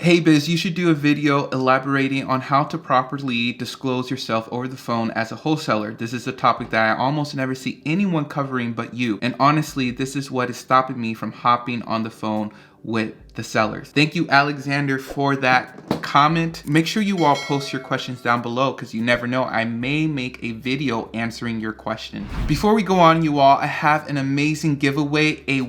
Hey Biz, you should do a video elaborating on how to properly disclose yourself over the phone as a wholesaler. This is a topic that I almost never see anyone covering but you. And honestly, this is what is stopping me from hopping on the phone with the sellers. Thank you, Alexander, for that comment. Make sure you all post your questions down below because you never know, I may make a video answering your question. Before we go on, you all, I have an amazing giveaway, a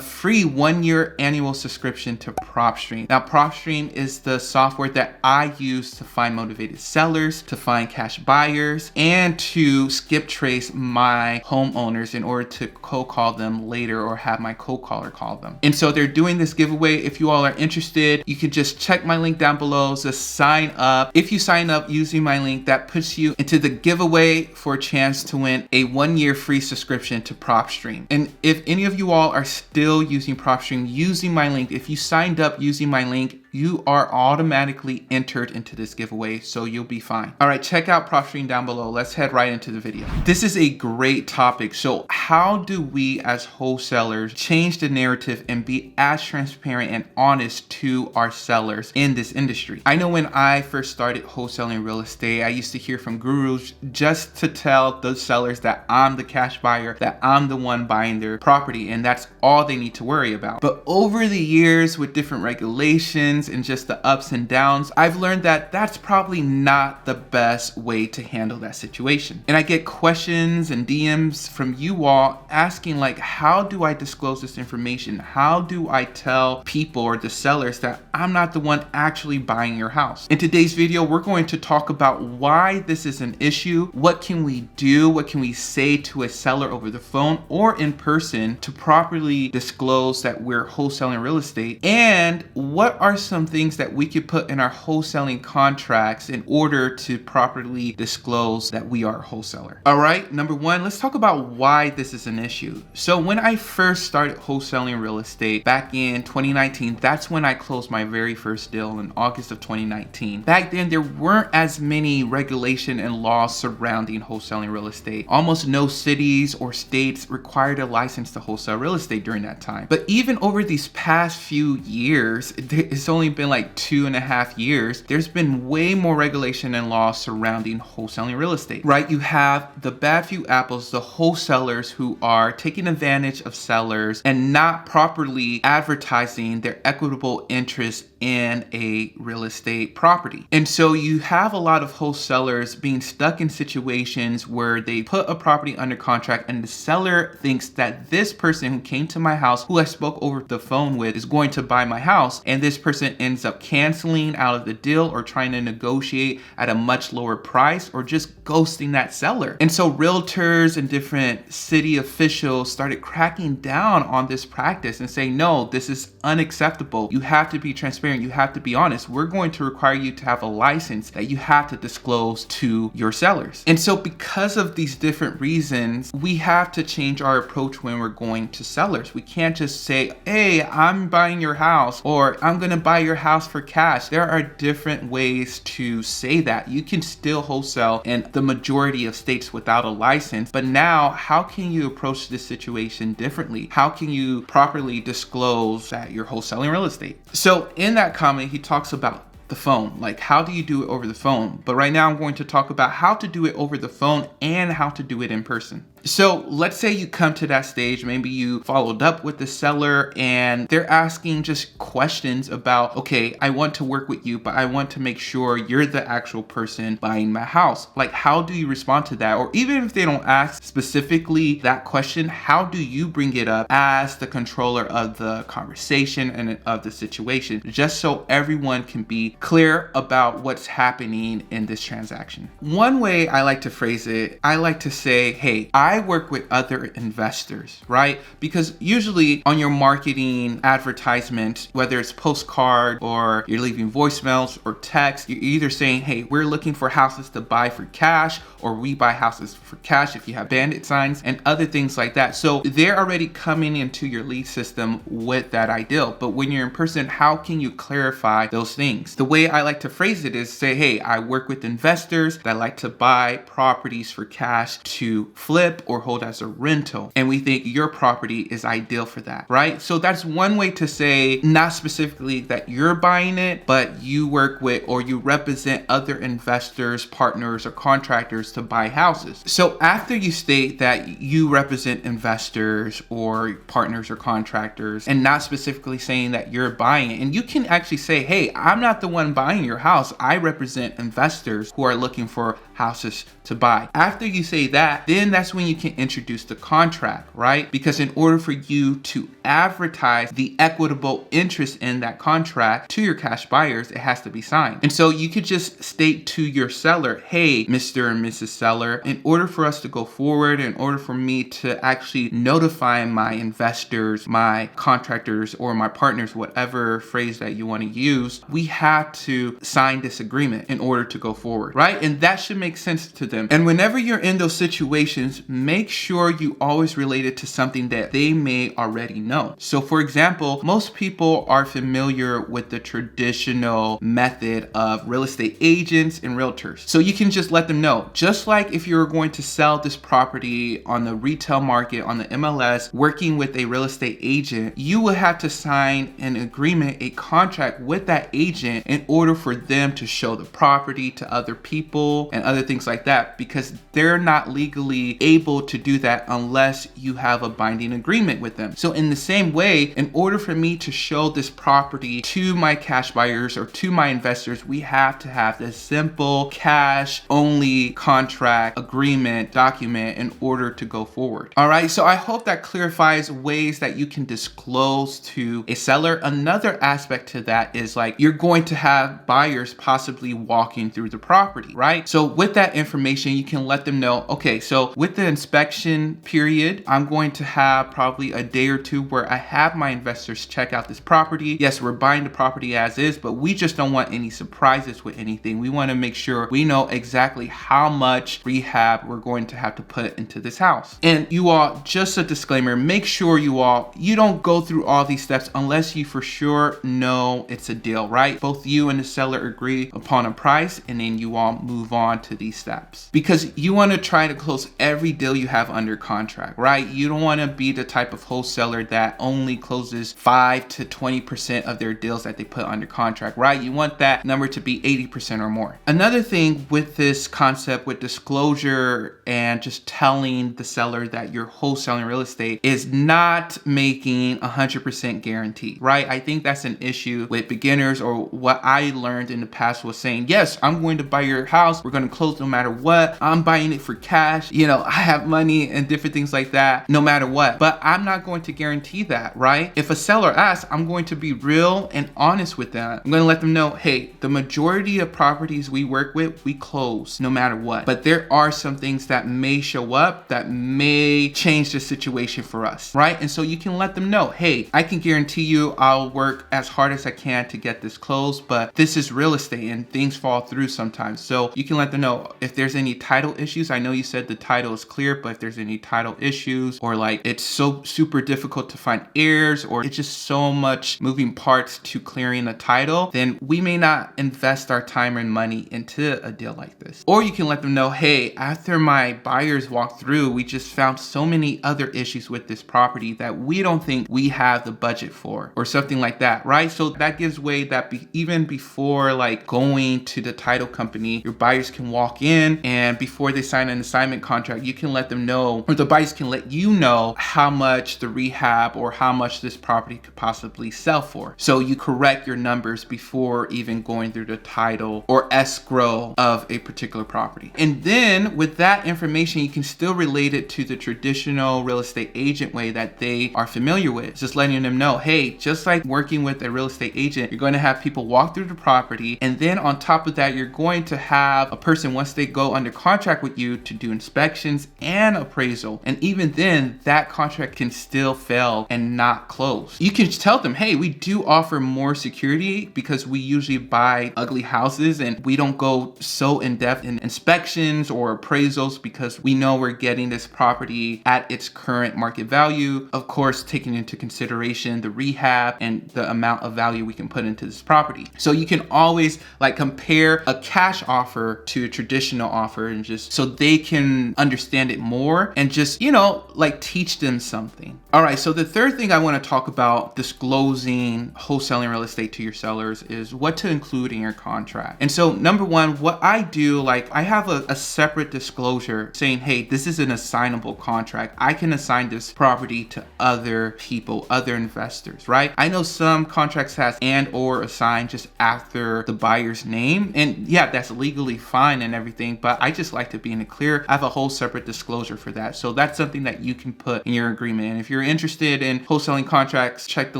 free 1 year annual subscription to PropStream. Now, PropStream is the software that I use to find motivated sellers, to find cash buyers, and to skip trace my homeowners in order to cold call them later or have my cold caller call them. And so they're doing this giveaway. If you all are interested, you can just check my link down below, just sign up. If you sign up using my link, that puts you into the giveaway for a chance to win a 1 year free subscription to PropStream. And if any of you all are still using PropStream using my link, if you signed up using my link, you are automatically entered into this giveaway, so you'll be fine. All right, check out PropStream down below. Let's head right into the video. This is a great topic. So how do we as wholesalers change the narrative and be as transparent and honest to our sellers in this industry? I know when I first started wholesaling real estate, I used to hear from gurus just to tell the sellers that I'm the cash buyer, that I'm the one buying their property, and that's all they need to worry about. But over the years, with different regulations and just the ups and downs, I've learned that that's probably not the best way to handle that situation. And I get questions and DMs from you all asking, like, how do I disclose this information? How do I tell people or the sellers that I'm not the one actually buying your house? In today's video, we're going to talk about why this is an issue. What can we do? What can we say to a seller over the phone or in person to properly disclose that we're wholesaling real estate? And what are some things that we could put in our wholesaling contracts in order to properly disclose that we are a wholesaler? All right, number one, let's talk about why this is an issue. So when I first started wholesaling real estate back in 2019, that's when I closed my very first deal in August of 2019. Back then, there weren't as many regulation and laws surrounding wholesaling real estate. Almost no cities or states required a license to wholesale real estate during that time. But even over these past few years, it's only been like 2.5 years, there's been way more regulation and laws surrounding wholesaling real estate, right? You have the bad few apples, the wholesalers who are taking advantage of sellers and not properly advertising their equitable interest in a real estate property. And so you have a lot of wholesalers being stuck in situations where they put a property under contract and the seller thinks that this person who came to my house, who I spoke over the phone with, is going to buy my house, and this person ends up canceling out of the deal or trying to negotiate at a much lower price or just ghosting that seller. And so realtors and different city officials started cracking down on this practice and saying, no, this is unacceptable. You have to be transparent. You have to be honest. We're going to require you to have a license that you have to disclose to your sellers. And so because of these different reasons, we have to change our approach when we're going to sellers. We can't just say, hey, I'm buying your house, or I'm going to buy your house for cash. There are different ways to say that. You can still wholesale in the majority of states without a license, but now how can you approach this situation differently? How can you properly disclose that you're wholesaling real estate? So in that comment, he talks about the phone, like how do you do it over the phone? But right now I'm going to talk about how to do it over the phone and how to do it in person. So let's say you come to that stage, maybe you followed up with the seller and they're asking just questions about, okay, I want to work with you, but I want to make sure you're the actual person buying my house. Like, how do you respond to that? Or even if they don't ask specifically that question, how do you bring it up as the controller of the conversation and of the situation, just so everyone can be clear about what's happening in this transaction? One way I like to phrase it, I like to say, hey, I work with other investors, right? Because usually on your marketing advertisement, whether it's postcard or you're leaving voicemails or text, you're either saying, hey, we're looking for houses to buy for cash, or we buy houses for cash if you have bandit signs and other things like that. So they're already coming into your lead system with that ideal. But when you're in person, how can you clarify those things? The way I like to phrase it is say, hey, I work with investors that like to buy properties for cash to flip flip or hold as a rental. And we think your property is ideal for that, right? So that's one way to say, not specifically that you're buying it, but you work with or you represent other investors, partners, or contractors to buy houses. So after you state that you represent investors or partners or contractors, and not specifically saying that you're buying it, and you can actually say, hey, I'm not the one buying your house. I represent investors who are looking for houses to buy. After you say that, then that's when you can introduce the contract, right? Because in order for you to advertise the equitable interest in that contract to your cash buyers, it has to be signed. And so you could just state to your seller, hey, Mr. and Mrs. Seller, in order for us to go forward, in order for me to actually notify my investors, my contractors, or my partners, whatever phrase that you want to use, we have to sign this agreement in order to go forward, right? And that should make sense to them. And whenever you're in those situations, make sure you always relate it to something that they may already know. So for example, most people are familiar with the traditional method of real estate agents and realtors. So you can just let them know, just like if you're going to sell this property on the retail market, on the MLS, working with a real estate agent, you will have to sign an agreement, a contract with that agent in order for them to show the property to other people and other things like that, because they're not legally able to do that unless you have a binding agreement with them. So in the same way, in order for me to show this property to my cash buyers or to my investors, we have to have this simple cash only contract agreement document in order to go forward. All right, so I hope that clarifies ways that you can disclose to a seller. Another aspect to that is like you're going to have buyers possibly walking through the property, right? So with that information, you can let them know, okay, so with the inspection period, I'm going to have probably a day or two where I have my investors check out this property. Yes, we're buying the property as is, but we just don't want any surprises with anything. We want to make sure we know exactly how much rehab we're going to have to put into this house. And you all, just a disclaimer, make sure you don't go through all these steps unless you for sure know it's a deal, right? Both you and the seller agree upon a price, and then you all move on to these steps, because you want to try to close every deal you have under contract, right? You don't want to be the type of wholesaler that only closes 5 to 20% of their deals that they put under contract, right? You want that number to be 80% or more. Another thing with this concept with disclosure and just telling the seller that you're wholesaling real estate is not making 100% guarantee, right? I think that's an issue with beginners, or what I learned in the past was saying, yes, I'm going to buy your house. We're going to close no matter what. I'm buying it for cash. You know, I have money and different things like that, no matter what. But I'm not going to guarantee that, right? If a seller asks, I'm going to be real and honest with them. I'm going to let them know, hey, the majority of properties we work with, we close no matter what. But there are some things that may show up that may change the situation for us, right? And so you can let them know, hey, I can guarantee you I'll work as hard as I can to get this closed, but this is real estate and things fall through sometimes. So you can let them know if there's any title issues. I know you said the title is clear, but if there's any title issues, or like it's so super difficult to find heirs, or it's just so much moving parts to clearing the title, then we may not invest our time and money into a deal like this. Or you can let them know, hey, after my buyers walk through, we just found so many other issues with this property that we don't think we have the budget for, or something like that, right? So that gives way that even before like going to the title company, your buyers can walk in, and before they sign an assignment contract, you can let them know, or the buyers can let you know how much the rehab or how much this property could possibly sell for. So you correct your numbers before even going through the title or escrow of a particular property. And then with that information, you can still relate it to the traditional real estate agent way that they are familiar with. Just letting them know, hey, just like working with a real estate agent, you're going to have people walk through the property, and then on top of that, you're going to have a person, once they go under contract with you, to do inspections and appraisal. And even then, that contract can still fail and not close. You can tell them, hey, we do offer more security because we usually buy ugly houses, and we don't go so in depth in inspections or appraisals because we know we're getting this property at its current market value. Of course, taking into consideration the rehab and the amount of value we can put into this property. So you can always like compare a cash offer to a traditional offer, and just so they can understand it more and just, you know, like teach them something. All right, so the third thing I want to talk about disclosing wholesaling real estate to your sellers is what to include in your contract. And so number one, what I do, like I have a separate disclosure saying, hey, this is an assignable contract. I can assign this property to other people, other investors, right? I know some contracts has and or assign just after the buyer's name. And yeah, that's legally fine and everything, but I just like to be in the clear. I have a whole separate disclosure for that. So that's something that you can put in your agreement. And if you're interested in wholesaling contracts, check the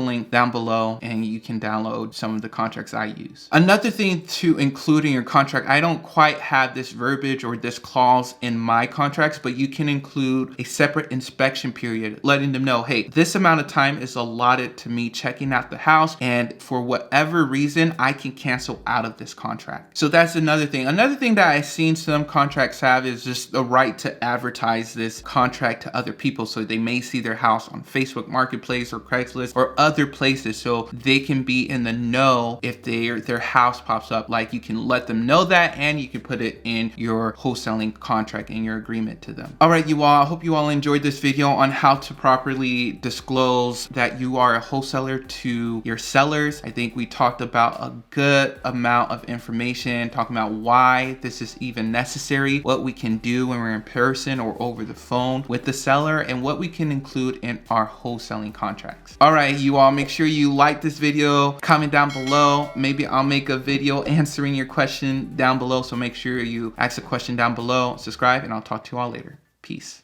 link down below and you can download some of the contracts I use. Another thing to include in your contract, I don't quite have this verbiage or this clause in my contracts, but you can include a separate inspection period, letting them know, hey, this amount of time is allotted to me checking out the house, and for whatever reason, I can cancel out of this contract. So that's another thing. Another thing that I've seen some contracts have is just the right to advertise this contract to other people. So they may see their house on Facebook Marketplace or Craigslist or other places, so they can be in the know if their house pops up. Like you can let them know that, and you can put it in your wholesaling contract, in your agreement to them. All right, you all, I hope you all enjoyed this video on how to properly disclose that you are a wholesaler to your sellers. I think we talked about a good amount of information, talking about why this is even necessary, what we can do when we're in person or over the phone with the seller, and what we can include in our wholesaling contracts. All right, you all, make sure you like this video, comment down below. Maybe I'll make a video answering your question down below, so make sure you ask a question down below, subscribe, and I'll talk to you all later. Peace.